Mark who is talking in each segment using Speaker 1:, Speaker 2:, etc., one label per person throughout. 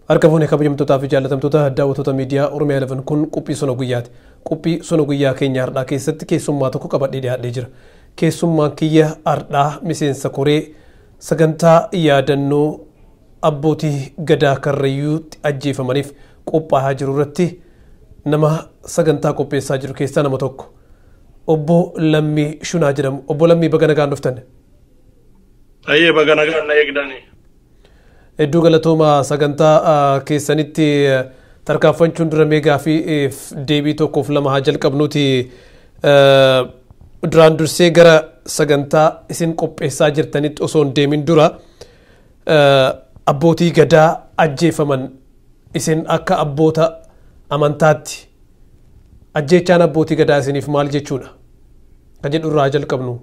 Speaker 1: Argafuun kabajamtootaa fi jaallatamtoota daawwattoota miidiyaa Oromiyaa 11 kun qophii sona guyyaati. Qophii sona guyyaa keenya har'aa keessatti keessummaa tokko qabadhee dhiyaadhee jira. Keessummaan kiyya har'aa miseensa koree sagantaa yaadannoo abbootii gadaa Karrayyuutti ajjeefamaniif qophaa'aa jiru irratti nama sagantaa qopheessaa jiru keessaa nama tokko. Obbo Lammii Shunaa jedhamu. Obbo Lammii baga nagaan dhuftan.
Speaker 2: Ayyee baga nagaan na eegdanii.
Speaker 1: Hedduu galatooma sagantaa keessanitti tarkaanfachuun dura meegaa fi deebii tokkoof lama haa jalqabnuuti. Duraan dursee gara sagantaa isin qopheessaa jirtanitti osoo hin deemin dura abbootii gadaa ajjeefaman isin akka abboota amantaatti ajjeechaan abbootii gadaa isiniif maal jechuudha? Kan jedhu irraa jalqabnu.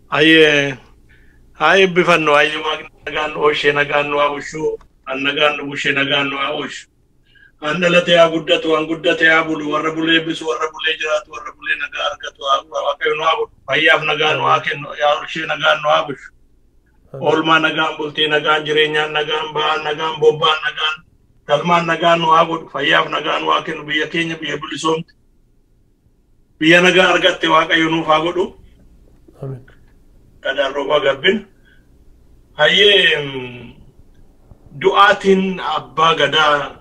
Speaker 2: Ayyee bifannu ayyee waaqni nagaan ooshee nagaan nu haa bushu an nagaan nu bushee nagaan nu haa ooshu an dhalate haa guddatu an guddate haa bulu warra bulee bisu warra bulee jiraatu warra bulee nagaa argatu waaqayyo nu haa godhu fayyaaf nagaan nu haa kennu yaa ooshee nagaan nu haa bushu oolmaa nagaan bultii nagaan jireenyaan nagaan ba'aan nagaan bobba'aan nagaan galmaan nagaan nu haa godhu fayyaaf nagaan nu haa kennu biyya keenya biyya bilisoomte biyya nagaa argatte waaqayyo nuuf haa godhu. Amen. Kadaan roba garbin hayyee du'aatiin abbaa gadaa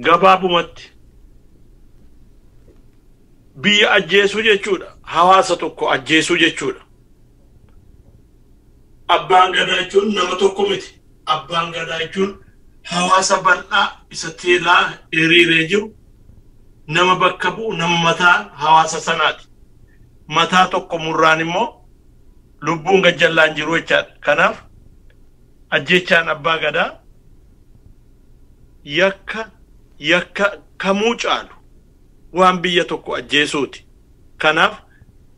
Speaker 2: gabaabumatti biyya ajjeesuu jechuudha, hawaasa tokko ajjeesuu jechuudha. Abbaan gadaa jechuun nama tokko miti. Abbaan gadaa jechuun hawaasa bal'aa isa teelaa hiriiree jiru nama bakka bu'u nama mataa hawaasa sanaati. Mataa tokko murraan immoo lubbuun gajjallaan jiru jechaadha. Kanaaf ajjeechaan abbaa gadaa yakka kamuu caalu waan biyya tokko ajjeesuuti. Kanaaf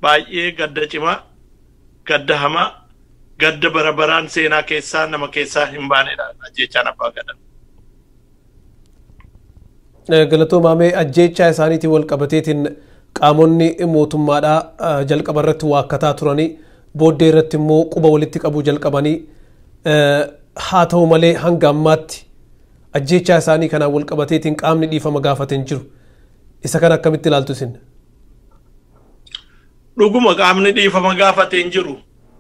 Speaker 2: baay'ee gadda cimaa, gadda hamaa, gadda barabaraan seenaa keessaa nama keessaa hin baanedha ajjeechaan abbaa gadaa.
Speaker 1: Galatooma mee ajjeechaa isaaniitiin wal qabateetiin qaamonni mootummaadhaa jalqaba irratti waakkataa turanii booddee irratti immoo quba walitti qabuu jalqabanii haa ta'u malee hanga ammaatti ajjeechaa isaanii kanaan wal qabateetiin qaamni dhiifama gaafateen jiru. Isa kana akkamitti ilaaltu isin?
Speaker 2: Dhuguma qaamni dhiifama gaafateen jiru.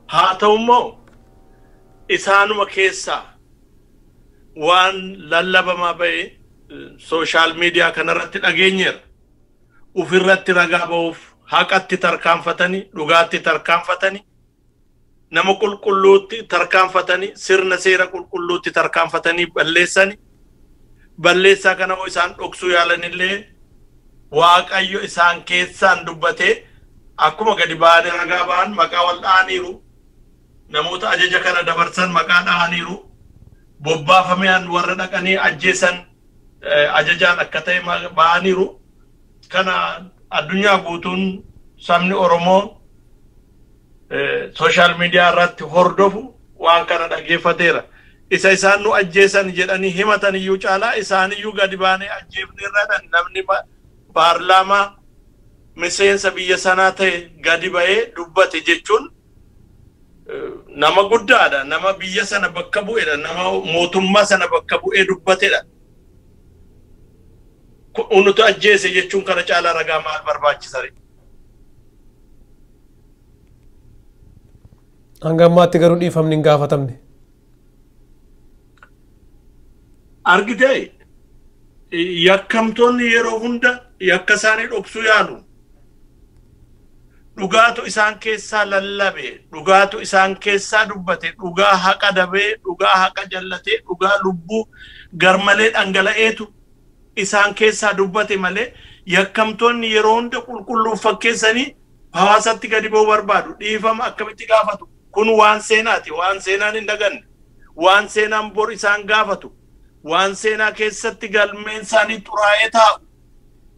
Speaker 2: Haa ta'u immoo isaanuma keessaa waan lallabamaa ba'ee sooshaal miidiyaa kanarratti dhageenyeera. Ufirratti ragaa ba'uuf haqatti tarkaanfatanii dhugaatti tarkaanfatanii nama qulqulluutti tarkaanfatanii sirna seera qulqulluutti tarkaanfatanii balleessaa kana isaan dhoksuu yaalanillee waaqayyo isaan keessaan dubbatee akkuma gadi ba'anii ragaa ba'an maqaa wal dha'aniiru namoota ajaja kana dabarsan maqaa dha'aniiru bobbaafameen warra dhaqanii ajjeesan ajajaan akka ta'e ba'aniiru. Kana addunyaa guutuun sabni Oromoo sooshaal miidiyaa irratti hordofu waan kana dhaggeeffateera. Isa isaan nu ajjeesan jedhanii himatan iyyuu caalaa isaan iyyuu gadi baanee ajjeefne irradhan namni paarlaamaa miseensa biyya sanaa ta'e gadi ba'ee dubbate jechuun nama guddaadha. Nama biyya sana bakka bu'edha. Nama mootummaa sana bakka bu'ee dubbatedha. Unutu ajjeese jechuun kana caalaa ragaa maal barbaachisare?
Speaker 1: Hanga ammaatti garuu dhiifamni hin gaafatamne.
Speaker 2: Argitee yakkamtoonni yeroo hunda yakka isaanii dhoksuu yaalu. Dhugaatu isaan keessaa lallabe, dhugaatu isaan keessaa dubbate, dhugaa haqa dabee, dhugaa haqa jallatee, dhugaa lubbuu garmalee dhangala'eetu isaan keessaa dubbate malee yakkamtoonni yeroo hunda qulqulluuf fakkeessanii hawaasatti gadi ba'uu barbaadu. Dhiifama akkamitti gaafatu? Kun waan seenaati. Waan seenaan hin daganne. Waan seenaan bor isaan gaafatu. Waan seenaa keessatti galmeen isaanii xuraa'ee taa'u.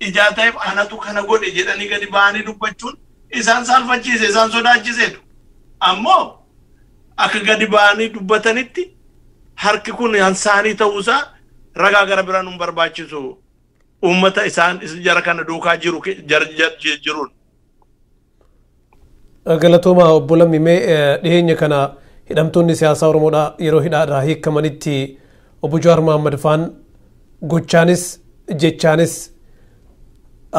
Speaker 2: Ijaa ta'eef anatu kana godhe jedhanii gadi ba'anii dubbachuun isaan saalfachiise, isaan sodaachiseetu. Ammoo akka gadi ba'anii dubbatanitti harki kun isaanii ta'uusaa ragaa gara biraan hin barbaachisu. Uummata isaan jara kana duukaa jiruun.
Speaker 1: Galatooma obbo Lammii mee dhiyeenya kana hidhamtoonni siyaasaa Oromoodhaa yeroo hidhaadhaa hiikamanitti obbo Jawaar Mohaammed faan gochaanis jechaanis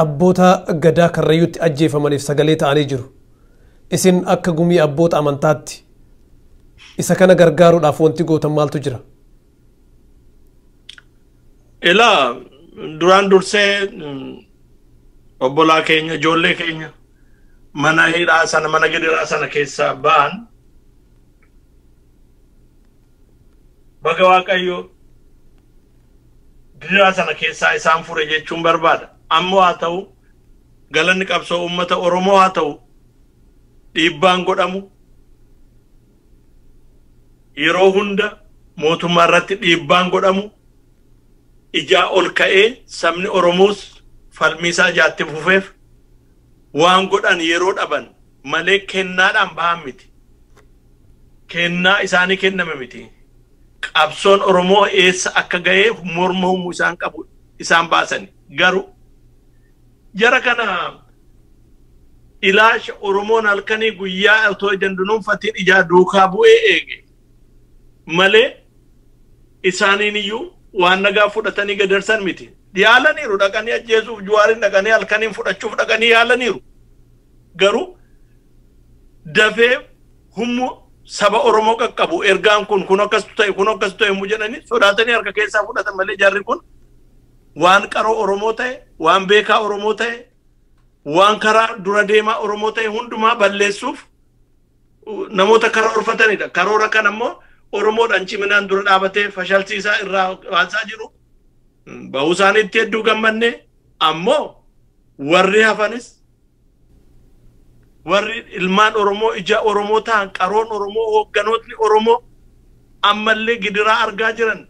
Speaker 1: abboota gadaa Karrayyuutti ajjeefamaniif sagalee ta'anii jiru. Isin akka gumii abboota amantaatti isa kana gargaaruudhaaf wanti gootan maaltu jira?
Speaker 2: Ilaa duraan dursee obbolaa keenya ijoollee keenya mana hidhaa sana mana gidiraa sana keessaa ba'an baga Waaqayyo gidiraa sana keessaa isaan fure jechuun barbaada. Ammoo haa ta'u galanni qabsoo uummata Oromoo haa ta'u dhiibbaan godhamu yeroo hunda mootummaa irratti dhiibbaan godhamu ijaa ol ka'ee sabni Oromoos falmiisaa ijaatti fufeef waan godhan yeroo dhaban malee kennaadhaan ba'an miti. Kennaa isaanii kenname miti. Qabsoon Oromoo eessa akka ga'eef morma humuu isaan qabu isaan baasani. Garuu jara kana ilaasha Oromoon halkanii guyyaa otoo dandunuunfatiin ijaa duukaa bu'ee eege malee isaaniin iyyuu waan nagaa fudhatanii gadarsan miti. Yaalaniiru dhaqanii ajjeesuuf Jawaarin dhaqanii halkaniin fudhachuuf dhaqanii yaalaniiru. Garuu dafee humna saba Oromoo qaqqabu ergaan kun akkas ta'e mu jedhanii sodaatanii harka keessaa fudhatan malee jarri kun waan qaroo Oromoo ta'e waan beekaa Oromoo ta'e waan karaa dura deemaa Oromoo ta'e hundumaa balleessuuf namoota karoorfatanidha. Karoora kan ammoo Oromoodhaan ciminaan dura dhaabatee fashalsiisaa irraa waasaa jiru. Bahuu isaaniitti hedduu gammanne ammoo warri hafanis warri ilmaan Oromoo ija Oromoo ta'an qaroon Oromoo hoogganootni Oromoo ammallee gidiraa argaa jiran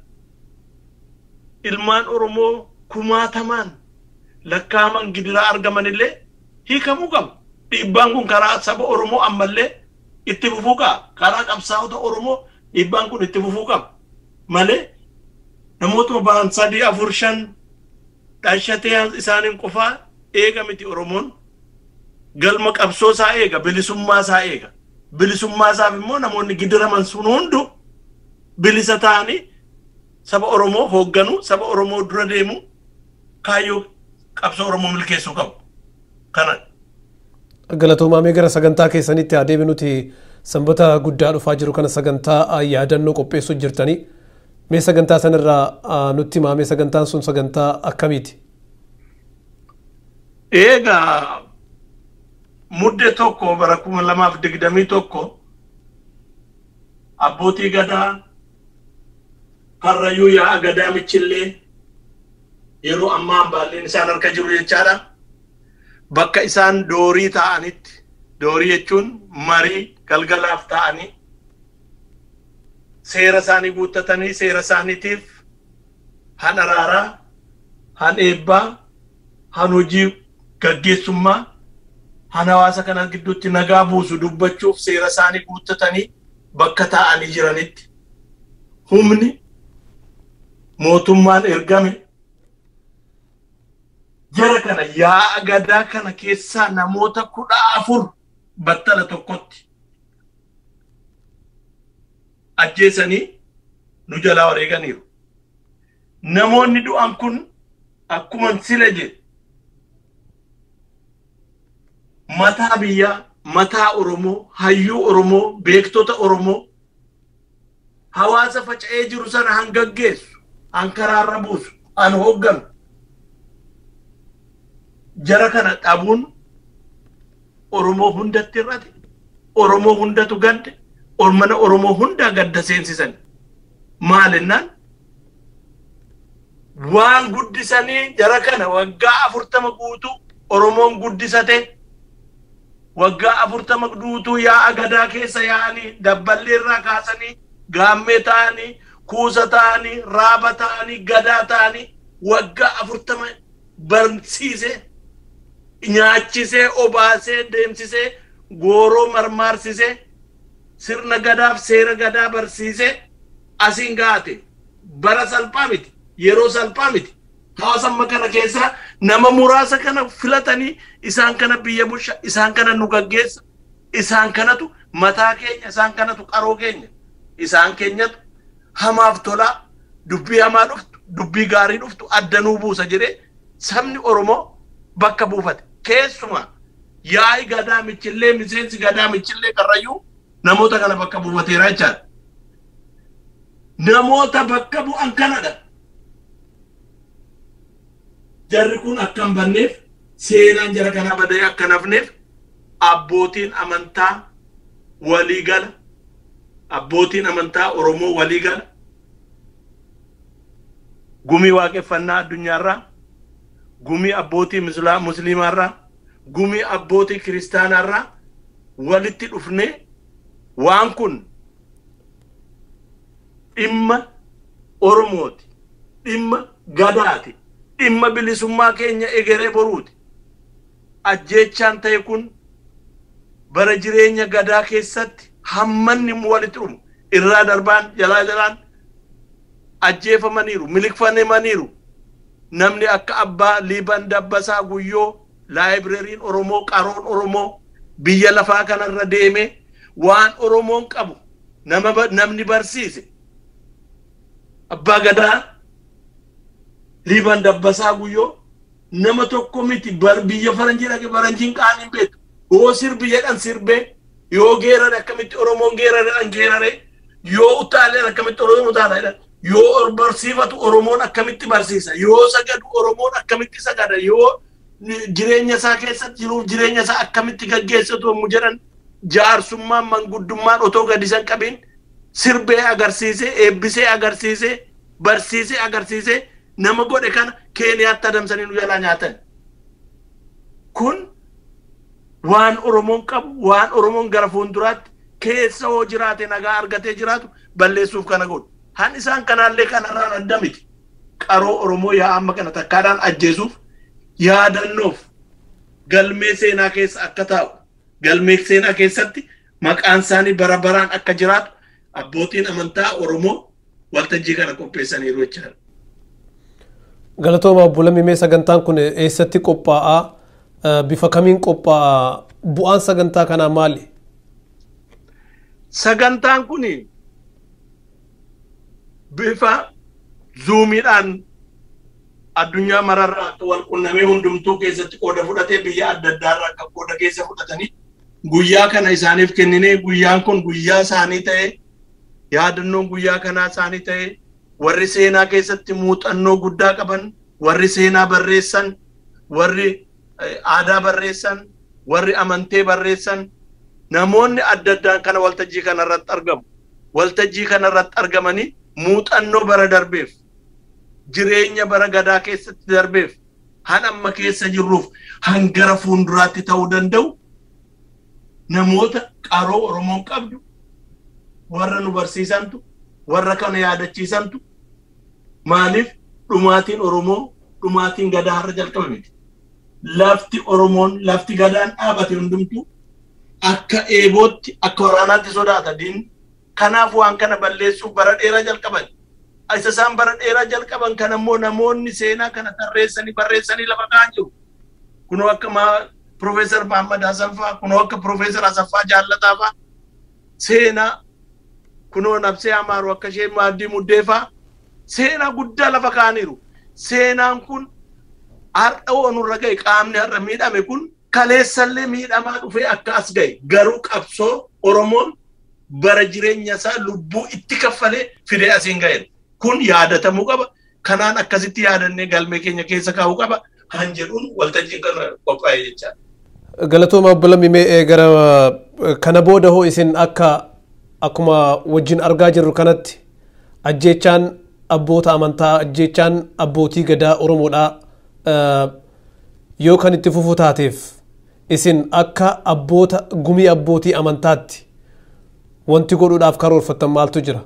Speaker 2: ilmaan Oromoo kumaatamaan lakkaaman gidiraa argamanillee hiikamuu qabu. Dhiibbaan kun karaa saba Oromoo ammallee itti fufuu qaba. Karaa qabsaa'ota Oromoo dhiibbaan kun itti fufuu qaba. Malee namoota ba'an 3 4 5 dhaashatee isaaniin qofaa eega miti Oromoon galma qabsoo isaa eega bilisummaa isaa eega. Bilisummaa isaaf immoo namoonni gidiraman sun hundu bilisa ta'anii saba Oromoo hoogganu saba Oromoo dura deemu kaayyoo qabsoo Oromoo milkeessuu qabu. Kana
Speaker 1: galatoomaa gara sagantaa keessanitti adeemnuti sanbata guddaa dhufaa jiru kana sagantaa yaadannoo qopheessuu jirtanii mee sagantaa sanarraa nutti himame sagantaan sun sagantaa akkamiiti?
Speaker 2: Egaa mudde tokko bara 2021 abbootii gadaa Karrayyuu yaa gadaa michillee yeroo ammaa baalleen isaan harka jiru jechaadha. Bakka isaan doorii ta'anitti doorii jechuun marii galgalaaf ta'anii seera isaanii guuttatanii seera isaaniitiif han araaraa han eebbaa han hojii gaggeessummaa han hawaasa kana gidduutti nagaa buusu dubbachuuf seera isaanii guuttatanii bakka ta'anii jiranitti humni mootummaan ergame jara kana yaa gadaa kana keessaa namoota 14 battala tokkotti ajjeesanii nu jalaa wareeganiiru. Namoonni du'an kun akkuma sile jedhe mataa biyyaa, mataa Oromoo, hayyuu Oromoo, beektota Oromoo hawaasa faca'ee jiru sana hangaggeessu, hankaraarra buusu, han hoogganu. Jara kana dhabuun Oromoo hundatti irrate, Oromoo hundatu gadde, Ormana Oromoo hundaa gadda seensisan. Maalinnaan waan guddisanii jara kana waggaa 40 guutuu Oromoon guddisate waggaa 40 guutuu yaa gadaa keessa yaa'anii dabballee irraa kaasanii gaammee ta'anii kuusa ta'anii raaba ta'anii gadaa ta'anii waggaa 40 barsiisee nyaachisee obaasee deemsisee gooroo marmaarsisee sirna gadaaf seera gadaa barsiisee asiin gaate bara salphaa miti yeroo salphaa miti hawaasa kana keessa nama muraasa kana filatanii isaan kana biyya bulcha isaan kana nu gaggeessa isaan kanatu mataa keenya isaan kanatu qaroo keenya isaan keenyatu hamaaf tola dubbii hamaa dhuftu dubbii gaarii dhuftu addanuu buusa jedhee sabni Oromoo bakka buufate keessumaa yaa'i gadaa michillee miseensi gadaa michillee Karrayyuu namoota kana bakka buufateera jechaadha. Namoota bakka bu'an kanadha. Jarri kun akka hin banneef seenaan jara kana badee akka nafneef abbootiin amantaa waliigala abbootiin amantaa Oromoo waliigala gumii waaqeffannaa addunyaarraa gumii abbootii musliimaarraa gumii abbootii kiristaanaarraa walitti dhufnee waan kun dhimma Oromooti dhimma gadaati dhimma bilisummaa keenya egeree boruuti ajjeechaan ta'e kun bara jireenya gadaa keessatti hammanni walitti dhumu irraa darbaan jalaa jalaan ajjeefamaniiru miliqfamaniiru namni akka abbaa Liiban Dabbasaa Guyyoo laayibireeriin Oromoo qaroon Oromoo biyya lafaa kanarra deeme waan Oromoon qabu namni barsiise abbaa gadaa Liiban Dabbasaa Guyyoo nama tokko miti biyya faranjii dhaqe faranjiin qaaniin beeku yoo sirbi jedhan sirbee yoo geerare akkamitti Oromoon geeraredhaan geerare yoo utaaleen akkamitti Oromoon utaala yoo barsiifatu Oromoon akkamitti barsiisa yoo sagadu Oromoon akkamitti sagada yoo jireenya isaa keessatti jiruuf jireenya isaa akkamitti gaggeessatu yommuu jedhan jaarsummaan manguddummaan otoo gadi san qabiin sirbee agarsiisee eebbisee agarsiisee barsiisee agarsiisee nama godhe kana Keeniyaatti adamsanii nu jalaa nyaatan. Kun waan Oromoon qabu waan Oromoon gara fuulduraatti keessa hoo jiraate nagaa argatee jiraatu balleessuuf kana godhu. Han isaan kanallee kanarraan adda miti. Qaroo Oromoo yaa amma kana takkaadhaan ajjeesuuf yaadannoof galmee seenaa keessa akka taa'u galmee seenaa keessatti maqaan isaanii bara baraan akka jiraatu abbootiin amantaa Oromoo waltajjii kana qopheessaniiru jechaadha.
Speaker 1: Galatooma Obbo Lammii sagantaan kun eessatti qophaa'aa bifa kamiin qophaa'aa bu'aan sagantaa kanaa maali?
Speaker 2: Sagantaan kun bifa zuumiidhaan addunyaa mararraa wal qunnamee hundumtuu keessatti qooda fudhatee biyya adda addaarraa akka qooda keessa fudhatanii guyyaa kana isaaniif kenninee guyyaan kun guyyaa isaanii ta'ee yaadannoon guyyaa kanaa isaanii ta'ee warri seenaa keessatti muuxannoo guddaa qaban warri seenaa barreessan warri aadaa barreessan warri amantee barreessan namoonni adda addaan kana waltajjii kanarratti argamu waltajjii kanarratti argamanii muuxannoo bara darbeef jireenya bara gadaa keessatti darbeef han amma keessa jirruuf hangara fuulduraatti ta'uu danda'u namoota qaroo Oromoon qabdu warra nu barsiisantu warra kana yaadachiisantu maaliif dhumaatiin Oromoo dhumaatiin gadaa har'a jalqabe miti lafti Oromoon lafti gadaan dhaabate hundumtu akka eebootti akka waraanaatti sodaata diin kanaaf waan kana balleessuuf bara dheeraa jalqaban isa isaan bara dheeraa jalqaban kan ammoo namoonni seenaa kana tarreessanii barreessanii lafa kaa'an jiru kunoo akka Profeesar Mahammad Hasan fa'aa kunoo akka Profeesar Asaffaa Jaallataa fa'aa seenaa kunoo Nabsee Amaaru akka ishee Maaddii Muddee fa'aa seenaa guddaa lafa kaa'aniiru seenaan kun har'a onurra ga'e qaamni har'a miidhame kun kaleessallee miidhamaa dhufee akka as ga'e garuu qabsoo Oromoon bara jireenya isaa lubbuu itti kaffalee fidee asiin ga'e kun yaadatamuu qaba kanaan akkasitti yaadannee galmee keenya keessa kaa'uu qaba han jedhuun waltajjii kana qophaa'e jechaadha.
Speaker 1: Galatooma Obbo Lammii gara kana booda hoo isin akkuma wajjin argaa jirru kanatti ajjeechaan abboota amantaa ajjeechaan abbootii gadaa Oromoodhaa yoo kan itti fufu taateef isin akka abboota gumii abbootii amantaatti wanti godhuudhaaf karoorfattan maaltu jira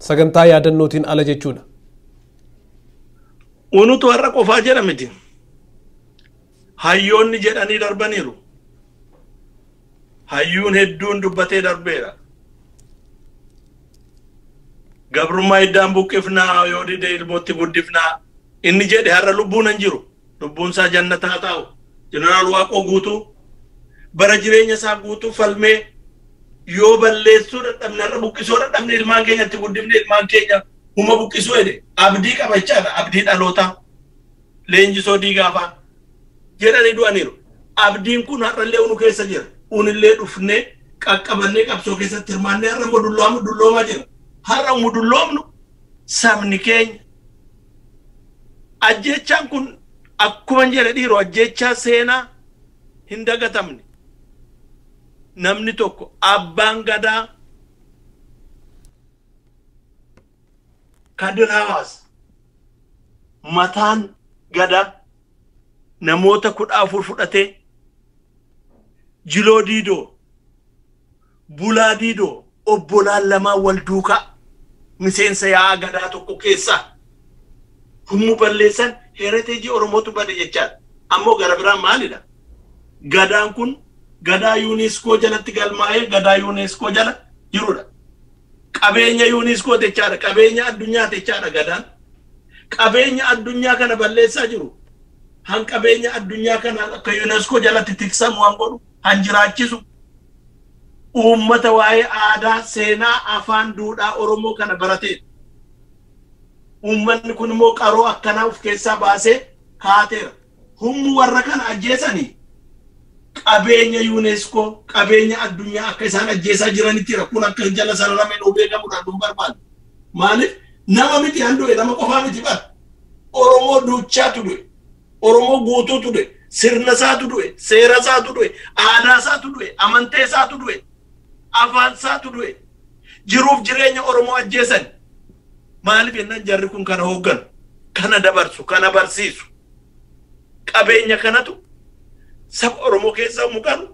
Speaker 1: sagantaa yaadannootiin ala jechuudha.
Speaker 2: Unutu har'a qofaa jedha miti hayyoonni jedhanii darbaniiru hayyuun hedduun dubbatee darbeera gabrummaa iddaan buqqifnaa yoo dide ilmootti guddifnaa inni jedhe har'a lubbuun hin jiru lubbuun isaa jannataa taa'u jeneraal Waaqoo guutuu bara jireenya isaa guutuu falmee yoo balleessuu dadhabne irra buqqisuu dadhabne ilmaan keenyatti guddifne ilmaan keenya huma buqqisuu jedhe abdii qabachaadha abdii dhalootaa leenjisoo diigaafaa jedhanii du'aniiru. Abdiin kun har'allee unu keessa jira. Unillee dhufnee qaqqabannee qabsoo keessatti hirmaannee har'a mudulloomaa jira. Har'a mudulloomnu sabni keenya. Ajjechaan kun akkuma jedhe dhiiroo ajjechaa seenaa hin dagatamne. Namni tokko abbaan gadaa Kadir Hawaas mataan gadaa namoota 14 fudhatee Jiloo Diidoo Bulaa Diidoo obbolaan lamaa wal duukaa miseensa yaa'aa gadaa tokko keessaa humnu balleessan hereteejii Oromootu bade jechaadha. Ammoo gara biraan maalidha? Gadaan kun gadaa UNESCO jalatti galmaa'ee gadaa UNESCO jala jirudha. Qabeenya UNESCO jechaadha. Qabeenya addunyaa jechaadha gadaan. Qabeenya addunyaa kana balleessaa jiru. Han qabeenya addunyaa kana akka UNESCO jalatti tiksamu waan godhu han jiraachisu. Uummata waa'ee aadaa, seenaa, afaan, duudhaa Oromoo kana baratee. Uummanni kun immoo qaroo akkanaa of keessaa baasee kaateera. Humni warra kana ajjeesanii qabeenya UNESCO, qabeenya addunyaa akka isaan ajjeesaa jiranitti rakkoon akka jala sararameen beekamuudhaan nu barbaadu. Maaliif nama miti handhu'e nama qofaa miti bara. Oromoo duuchaatu du'e. Oromoo guutuutu du'e. Sirna isaatu du'e. Seera isaatu du'e. Aadaa isaatu du'e. Amantee isaatu du'e. Afaan isaatu du'e. Jiruuf jireenya Oromoo ajjeesan. Maaliif jennaan jarri kun kana hoogganu, kana dabarsu, kana barsiisu. Qabeenya kanatu saba Oromoo keessaa muqanu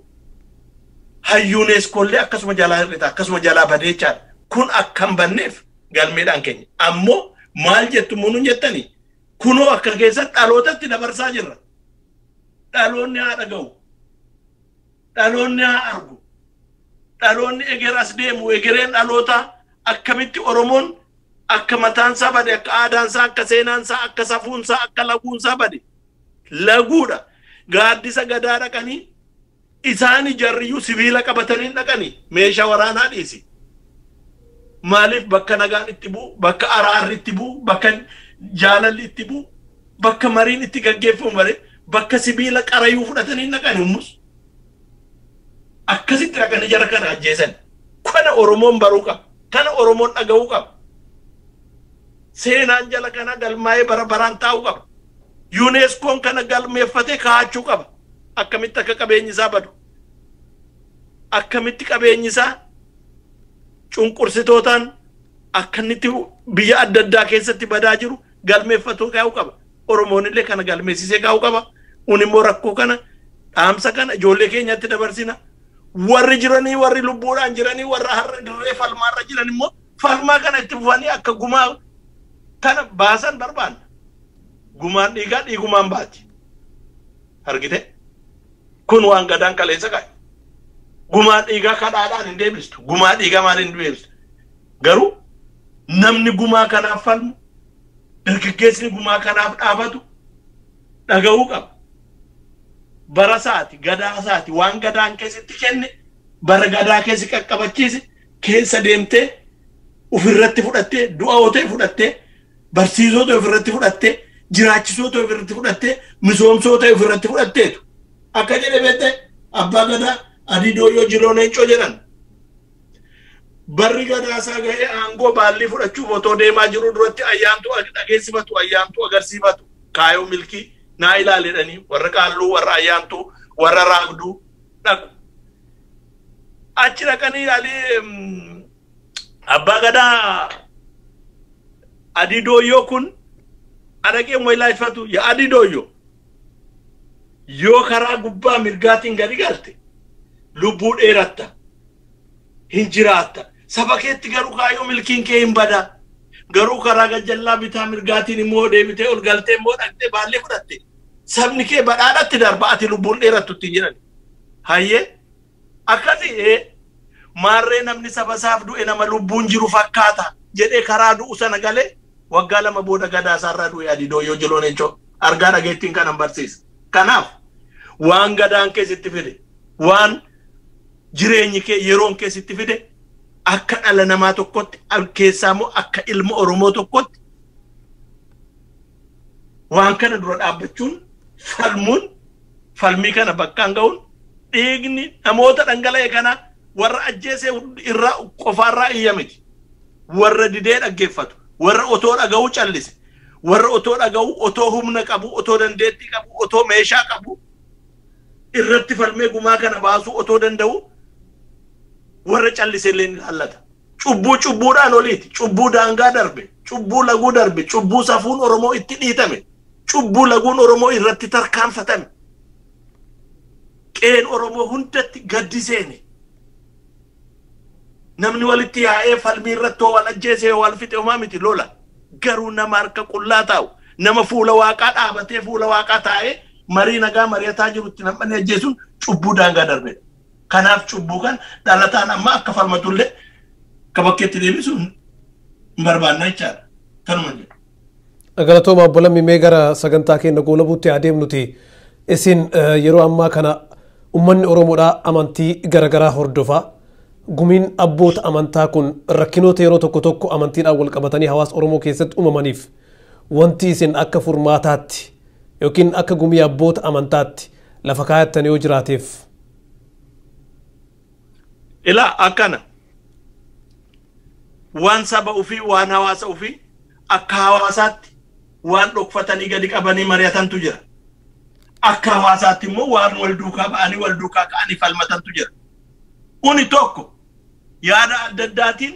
Speaker 2: hayyuun UNESCO akkasuma jalaa hir'ita, akkasuma jalaa badeechaadha. Kun akkam banneef galmeedhaan keenya. Ammoo maal jettu munuun jettanii kunoo akka keessatti dhalootatti dabarsaa jirra. Dhaloonni haa dhaga'u. Dhaloonni haa argu. Dhaloonni eger as deemu egereen dhalootaa akkamitti Oromoon akka mataansaa bade, akka aadaansaa, akka seenaansaa, akka safuunsaa, akka laguunsaa bade. Laguudha. Gaaddisa gadaa dhaqanii isaani jarriyyuu sibiila qabatanii dhaqanii meeshaa waraanaa dhiisi. Maaliif bakka nagaan itti bu'u, bakka araarri itti bu'u, bakka jaalalli itti bu'u, bakka mariin itti gaggeeffamu malee bakka sibiila qarayyuu fudhatanii dhaqanii hummus. Akkasitti dhaqanii jara kana ajjeesan. Kana Oromoon baruu qaba. Kana Oromoon dhaga'uu qaba. Seenaan jala kana galmaa'ee bara baraan taa'uu qaba. UNESCOon kana galmeeffatee kaa'achuu qaba. Akkamitti akka qabeenyi isaa badu. Akkamitti qabeenyi isaa cunqursitootaan akkanitti biyya adda addaa keessatti badaa jiru galmeeffatuu kaa'uu qaba. Oromoon illee kana galmeessisee kaa'uu qaba. Unimmoo rakkoo kana dhaamsa kana ijoollee keenyatti dabarsina. Warri jiranii, warri lubbuudhaan jiranii, warra har'a dirree falmaarra jiran immoo falmaa kana itti fufanii akka gumaa kana baasan barbaanna. Gumaan dhiigaa dhiigumaan baati. Argite? Kun waan gadaan kaleessa qabu. Gumaan dhiigaa kadhaadhaan hin deebistu. Gumaa dhiigaa maaliin hin deebistu? Garuu namni gumaa kanaaf falmu, dargaggeessni gumaa kanaaf dhaabatu dhaga'uu qaba. Bara isaati, gadaa isaati, waan gadaan keessatti kenne, bara gadaa keessi qaqqabachiise, keessa deemtee, ofirratti fudhattee, du'a ootee fudhattee, barsiisota ofirratti fudhattee, jiraachisoota ofirratti fudhattee, misoomsota ofirratti fudhatteetu. Akka jedhe beekte abbaa gadaa Adidooyyoo Jiloo Leencoo jedhan. Barri gadaa isaa gahee aangoo baallii fudhachuuf otoo deemaa jiru duratti ayyaantu dhageessifatu, ayyaantu agarsiifatu, kaayoo milkii naa ilaalidhanii warra qaalluu, warra ayyaantuu, warra raagduu dhaqu. Achi dhaqanii ilaalii abbaa gadaa Adidooyyoo kun adaqee mo'ilaayfatu yaa Adidooyyoo yoo karaa gubbaa mirgaatiin gadi galte lubbuu dheeratta hin jiraatta. Saba keetti garuu kaayoo milkiin kee hin badaa. Garuu karaa gajjallaa bitaa mirgaatiin immoo deebitee ol galtee immoo dhaqxee baallee fudhatte. Sabni kee badhaadhatti darba ati lubbuun dheerattutti jedhan. Hayyee akkasii maarree namni saba isaaf du'e nama lubbuun jiru fakkaata jedhee karaa du'u sana galee waggaa lama booda gadaa isaarraa du'e Adidooyyoo Jiloo Leencoo argaa dhageettiin kanan barsiisa. Kanaaf waan gadaan keessatti fide waan jireenyi kee yeroon kee sitti fide akka dhala namaa tokkotti keessaa immoo akka ilma Oromoo tokkotti waan kana dura dhaabbachuun falmuun falmii kana bakkaan ga'uun dhiigni namoota dhangala'e kana warra ajjeesee irraa qofaarraa iyyamiti warra didee dhaggeeffatu warra otoo dhaga'uu callise warra otoo dhaga'uu otoo humna qabu otoo dandeettii qabu otoo meeshaa qabu irratti falmee gumaa kana baasuu otoo danda'u warra callise illee ni ilaallata. Cubbuudhaan oliiti cubbuu daangaa darbe cubbuu laguu darbe cubbuu safuun Oromoo itti dhiitame cubbuu laguun Oromoo irratti tarkaanfatame qeen Oromoo hundatti gaddi seene namni walitti yaa'ee falmii irratti wal ajjeesee wal fixe homaa miti lola garuu nama harka qullaa taa'u nama fuula waaqaa dhaabatee fuula waaqaa taa'ee marii nagaa mari'ataa jirutti namni ajjeesuun cubbuu daangaa darbe. Kanaaf cubbuu kan dhalataan amma akka falmatullee kabakkeetti deebisuun barbaannaa jechaadha. Kanuma jedhu.
Speaker 1: Galatooma obbo Lammii mee gara sagantaa keenya goolabuutti adeemnuti. Isin yeroo ammaa kana uummanni Oromoodhaa amantii garaagaraa hordofaa. Gumiin abboota amantaa kun rakkinoota yeroo tokko tokko amantiidhaan wal qabatanii hawaasa Oromoo keessatti uumamaniif wanti isin akka furmaataatti yookiin akka gumii abboota amantaatti lafa kaayattan yoo jiraateef.
Speaker 2: Ilaa akkana waan saba ofii waan hawaasa ofii akka hawaasaatti waan dhokfatanii gadi qabanii mari'atantu jira. Akka hawaasaatti immoo waan wal duukaa ba'anii wal duukaa ka'anii falmatantu jira. Uni tokko yaada adda addaatiin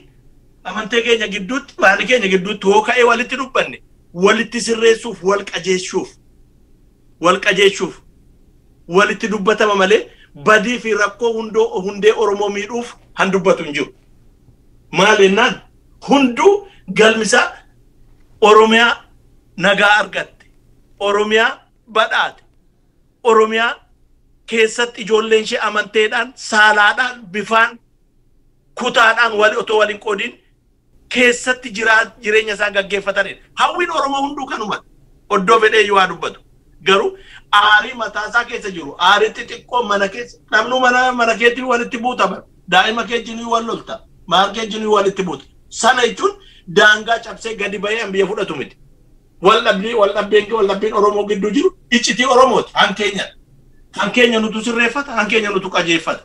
Speaker 2: amantee keenya gidduutti baani keenya gidduutti hoo ka'ee walitti dubbanne walitti sirreessuuf wal qajeeshuuf walitti dubbatama malee badii fi rakkoo hundee Oromoo miidhuuf han dubbatu hin jiru. Maal jennaan hunduu galmisaa Oromiyaa nagaa argatte Oromiyaa badhaate Oromiyaa keessatti ijoolleen ishee amanteedhaan saalaadhaan bifaan kutaadhaan otoo waliin qoodiin keessatti jireenya isaa gaggeeffatanidha. Hawwiin Oromoo hunduu kanuma oddoo fedhee yoo dubbatu garuu aarii mataasaa keessa jiru aariitti xiqqoo mana keessa namnu mana keetti walitti buuta daa'ima keejjinii wal lolta maal keejjinii walitti buuta sana jechuun daangaa cabsee gadi bahee biyya fudhatu miti. Waldhabbiin Oromoo gidduu jiru iccitii Oromooti hankeenya nutu sirreeffata hankeenya nutu qajeeffata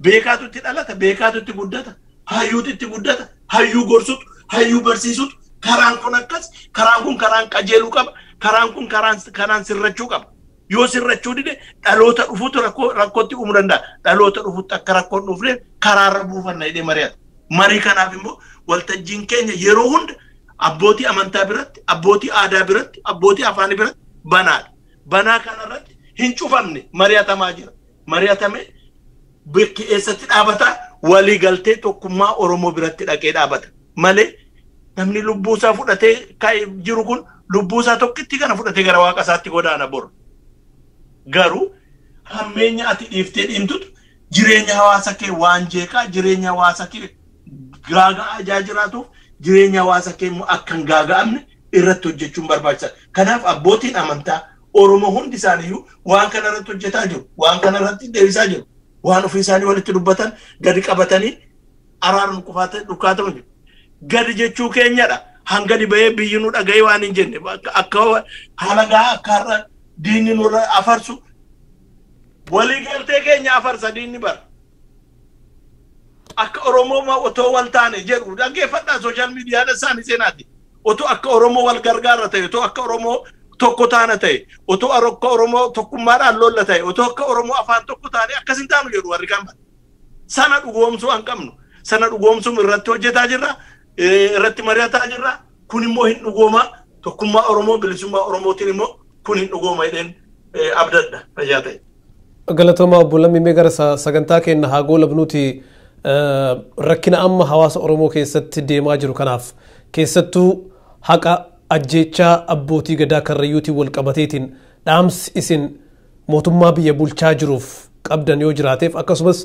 Speaker 2: beekaatu itti dhalata beekaatu itti guddata hayyuutu itti guddata hayyuu gorsutu hayyuu barsiisutu karaan kun akkas karaan kun karaan qajeeluu qaba karaan kun karaan sirrachuu qaba yoo sirrachuu dide dhaloota dhufuutu rakkootti uumuu danda'a dhaloota dhufuutti akka rakkoon dhufne karaarra buufanna jedhee mari'ata marii kanaaf immoo waltajjiin keenya yeroo hunda abbootii amantaa biratti abbootii aadaa biratti abbootii afaanii biratti banaa kanarratti hin cufamne mari'atamaa jira mari'atame bakki eessatti dhaabata walii galtee tokkummaa Oromoo biratti dhaqee dhaabata malee namni lubbuusaa fudhatee ka'ee jiru kun lubbuusaa tokkitti kana fudhatee gara waaqa isaatti godaana bor garuu hammeenya ati dhiiftee dhiimtutu jireenya hawaasa kee waan jeeqaa jireenya hawaasa kee gaaga'aa jiraatuuf jireenya hawaasa kee immoo akka hin gaaga'amne irratti hojjechuun barbaachisaadha. Kanaaf abbootiin amantaa Oromoo hundi isaaniiyyuu waan kana irratti hojjetaa jiru waan kana irratti deebisaa jiru waan ofii isaanii walitti dubbatan gadi qabatanii araaruun dhukaatamu jiru. Gadi jechuu keenyadha hanga bahee biyyi nu dhaga'ee waan hin jenne akka haala gahaa akka har'a diinni nurra afarsu walii galtee keenya afarsa diinni bara. Akka Oromoo otoo wal taane jedhu dhaggeeffadhaa sooshaal miidiyaa isaanii seenaati. Otoo akka Oromoo wal gargaarra ta'e otoo akka Oromoo tokko taana ta'e otoo akka Oromoo tokkummaadhaan lolla ta'e otoo akka Oromoo afaan tokko taane akkasin taanu jedhu warri kan sana dhugoomsuu hin qabnu sana dhugoomsuu irratti hojjetaa jirra irratti mari'ataa jirra kun immoo hin dhugooma tokkummaa Oromoo bilisummaa Oromootiin immoo kun hin dhugooma jedheen abdadha fayyaa ta'e.
Speaker 1: Galatooma obbo Lammii mee gara sagantaa keenya haa goolabnuuti rakkina amma hawaasa Oromoo keessatti deemaa jiru kanaaf keessattuu haqa ajjeechaa abbootii gadaa karrayyuutiin wal qabateetiin dhaamsi isin mootummaa biyya bulchaa jiruuf qabdan yoo jiraateef akkasumas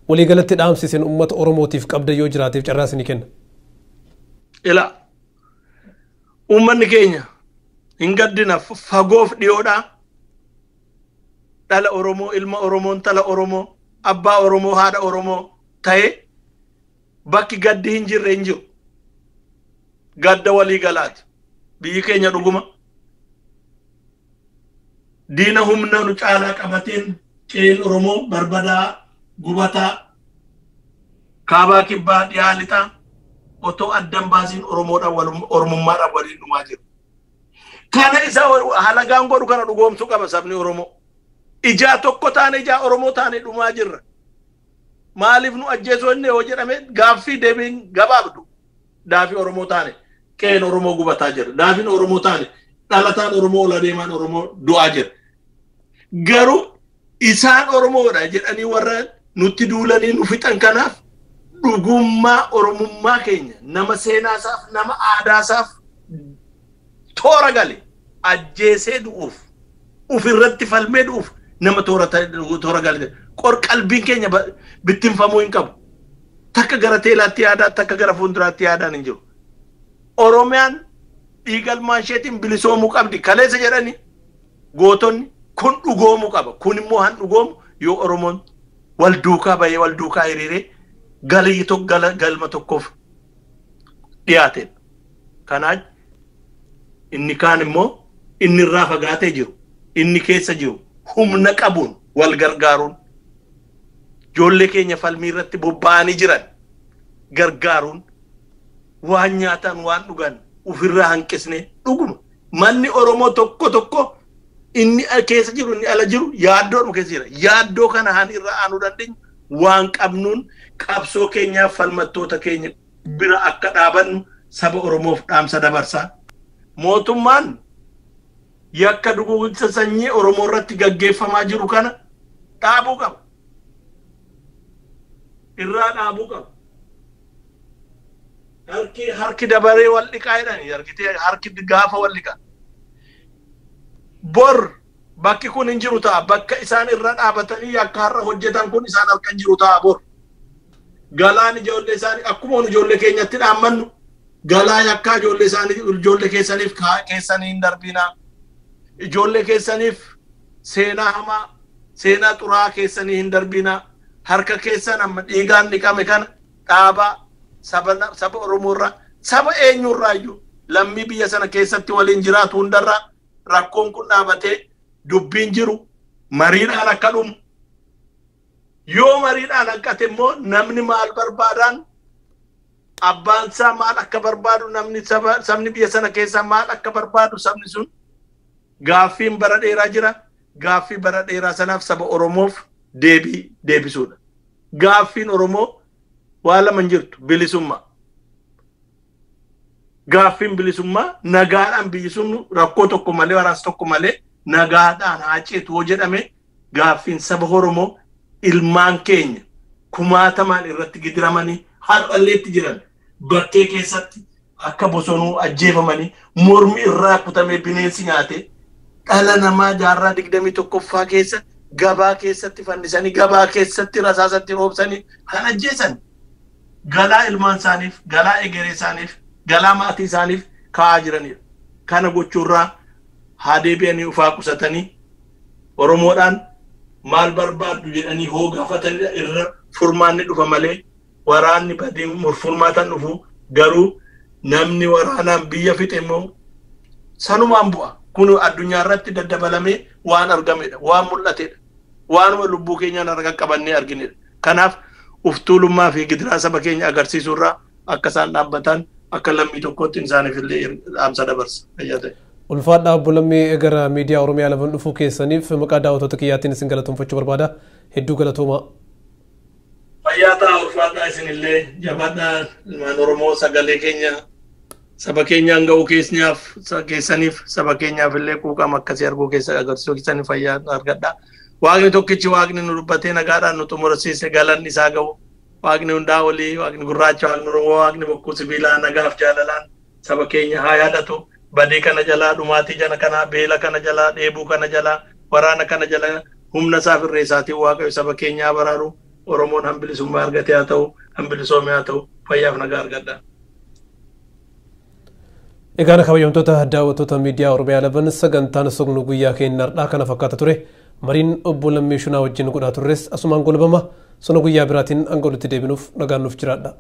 Speaker 1: waliigalatti dhaamsi isin uummata Oromootiif qabdan yoo jiraateef carraa isinii kenna.
Speaker 2: Ilaa uummanni keenya hin gaddina fagoof dhiyoodhaa dhala Oromoo ilma Oromoon tala Oromoo abbaa Oromoo haadha Oromoo ta'e bakki gaddi hin jirre hin jiru. Gadda walii galaati. Biyyi keenya dhuguma. Diina humna nu caalaa qabateen qeel Oromoo barbadaa gubataa kaabaa kibbaa dhiyaa lixaa otoo addan baasiin Oromoodhaan Oromummaadhaan waliin dhumaa jiru. Kana isa halagaan godhu kana dhugoomsuu qaba sabni Oromoo. Ijaa tokko taane ijaa Oromoo taane dhumaa jirra. Maaliif nu ajjeesoo inni yoo jedhame gaaffii deebiin gabaabdu. Daafii Oromoo taane qeen Oromoo gubataa jira. Daafiin Oromoo taane dhalataan Oromoo ola deemaan Oromoo du'aa jira. Garuu isaan Oromoodha jedhanii warra nutti duulanii nu fixan kanaaf dhugummaa Oromummaa keenya nama seenaasaaf nama aadaasaaf toora gale ajjeesee du'uuf ufirratti falmee du'uuf nama toora gale qor qalbiin keenya bittinfamuu hin qabu. Takka gara teelaatti yaadaa takka gara fuulduraatti yaadaan hin jiru. Oromiyaan dhiigalmaan isheetiin bilisoomuu qabdi kaleessa jedhanii gootonni kun dhugoomuu qaba. Kun immoo han dhugoomu yoo Oromoon wal duukaa bahee wal duukaa hiriiree galii tokko galma tokkoof dhiyaateen. Kanaaf inni kaan immoo inni irraa fagaatee jiru inni keessa jiru humna qabuun wal gargaaruun ijoollee keenya falmii irratti bobba'anii jiran gargaaruun waan nyaatan waan dhugan ofirraa hanqisne dhuguma manni Oromoo tokko inni keessa jiru inni ala jiru yaaddoo keessa jira. Yaaddoo kana han irraa aanuu dandeenyu waan qabnuun qabsoo keenyaaf falmattoota keenya bira akka dhaabannu saba Oromoof dhaamsa dabarsaa. Mootummaan yakka duguugsa sanyii Oromoo irratti gaggeeffamaa jiru kana dhaabuu qaba. Irraa dhaabuu qaba. Harki dabaree wal dhiqaa jedhani harki gaafa wal dhiqaa. Bor bakki kun hin jiru ta'a. Bakka isaan irra dhaabatanii akka har'a hojjetan kun isaan halkan jiru ta'a bor. Galaan ijoollee isaanii akkuma ijoollee keenyatti dhaammannu galaa yakkaa ijoollee isaanii ijoollee keessanii hin darbinaa. Ijoollee keessaniif seenaa hamaa seenaa xuraa keessanii hin darbinaa. Harka keessan amma dhiigaan dhiqame kana dhaabaa saba Oromoo irraa saba eenyurraa iyyuu lammii biyya sana keessatti waliin jiraatu hundarraa rakkoon kun dhaabatee dubbiin jiru mariidhaan akka dhumu. Yoo mariidhaan hanqate immoo namni maal barbaadaan abbaan isaa maal akka barbaadu sabni biyya sana keessaa maal akka barbaadu sabni sun gaaffiin bara dheeraa jira. Gaaffii bara dheeraa sanaaf saba Oromoof deebisuudha. Gaaffiin Oromoo waan lama jirtu bilisummaa. Gaaffiin bilisummaa nagaadhaan biyyi sun rakkoo tokko malee waraansa tokko malee nagaadhaan haa ceetu jedhame gaaffiin saba Oromoo ilmaan keenya kumaatamaan irratti gidiramanii har'alleetti jiran bakkee keessatti akka bosonuu ajjeefamanii mormi irraa kutamee bineensi nyaate dhala namaa jaarraa 21ffaa keessa gabaa keessatti fannisanii gabaa keessatti rasaasatti roobsanii kan ajjeesan galaa ilmaan isaaniif galaa egeree isaaniif galaa maatii isaaniif kaa'aa jiranidha. Kana gochuurraa haa deebi'anii ufaa qusatanii Oromoodhaan maal barbaaddu jedhanii hoo gaafatanii irra furmaanni dhufa malee waraanni badii furmaatan dhufu garuu namni waraanaan biyya fixe immoo sanumaan bu'a. Kun addunyaa irratti daddabalamee waan argamedha waan mul'atedha waanuma lubbuu keenyaan argaa qabannee arginedha. Kanaaf uftuulummaa fi gidiraa saba keenya agarsiisuurraa akka isaan dhaabbatan akka lammii tokkotti isaaniif illee dhaamsa dabarsa.
Speaker 1: Ulfaadhaa obbo Lammii gara miidiyaa Oromiyaa lamaan dhufuu keessaniif maqaa daawwattoota kiyyaatiin isin galateeffachuu barbaada. Hedduu galatoomaa.
Speaker 2: Fayyaa ta'a ulfaadhaa isinillee jabaadhaa ilmaan Oromoo sagalee keenya saba keenyaan ga'uu keessaniif saba keenyaaf illee quuqama akkasii arguu keessa agarsiisuu keessaniif fayyaa argadhaa. Waaqni tokkichi waaqni nu dubbatee nagaadhaan nu xumursiise galanni isaa ga'u. Waaqni hundaa olii waaqni gurraacha waaqni Oromoo waaqni bokkuu sibiilaa nagaaf jaalalaan saba keenya haa yaadatu. Badii kana jalaa dhumaatii jana kana beela kana jalaa dheebuu kana jalaa waraana kana jalaa humna isaa firreessaatiin waaqayyo saba keenyaa baraaru Oromoon hambilisummaa argate haa ta'u hambilisoome haa ta'u fayyaaf nagaa argadha. Egaan kabajamtoota daawwattoota miidiyaa Oromiyaa 11 sagantaan sognu guyyaa keenyarraa kana fakkaata ture
Speaker 1: Mariin obbo Lammii Shunaa wajjin godhaa turres asumaan golbama. Sono guyyaa biraatiin hanga walitti deebinuuf nagaan nuuf jiraadha.